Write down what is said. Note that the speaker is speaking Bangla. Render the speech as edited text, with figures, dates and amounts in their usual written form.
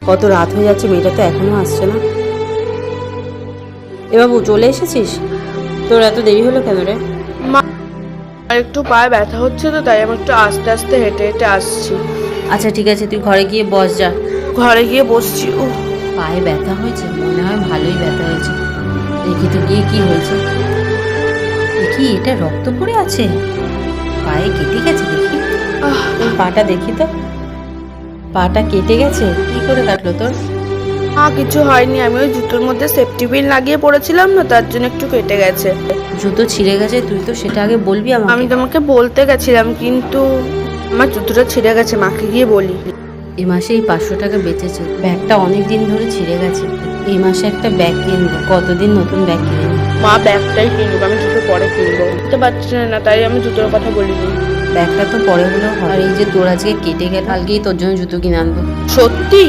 কত রাত হয়ে যাচ্ছে, মেয়েটা তো এখনো আসছে না। এ বাবু, চলে এসেছিস? তোর এত দেরি হলো কেন রে? মা, একটু পায়ে ব্যথা হচ্ছে তো, তাই আমি একটু আস্তে আস্তে হেঁটে হেঁটে আসছি। আচ্ছা ঠিক আছে, তুই ঘরে গিয়ে বস যা। ঘরে গিয়ে বসছি। পায়ে ব্যথা হয়েছে? মনে হয় ভালোই ব্যথা হয়েছে। দেখি তো গিয়ে কি হয়েছে। দেখি, এটা রক্ত পড়ে আছে, পায়ে কেটে গেছে। দেখি তোর পাটা, দেখি তো। পাটা কেটে গেছে? কি করে কাটলো তোর? কিছু হয়নি, আমি ওই জুতোর মধ্যে সেফটি পিন লাগিয়ে পড়েছিলাম না, তার জন্য একটু কেটে গেছে। জুতো ছিঁড়ে গেছে? তুই তো সেটা আগে বলবি আমি আমাকে। তোমাকে বলতে গেছিলাম, কিন্তু আমার জুতোটা ছিঁড়ে গেছে, মাকে গিয়ে বলি। এই মাসে এই 500 টাকা বেঁচেছে। ব্যাগটা অনেক দিন ধরে ছিঁড়ে গেছে। এই মাসে একটা ব্যাগ কিনবো, কতদিন নতুন ব্যাগ কিনে। মা ব্যাগটাই কিনবো, আমি জুতো পরে কিনবো, বুঝতে পারছি না, তাই আমি জুতোর কথা বলিনি। ব্যাগটা তো পরে হলেও হয়। আর এই যে তোর আজকে কেটে গেল, কালকেই তোর জন্য জুতো কিনে আনবো। সত্যি?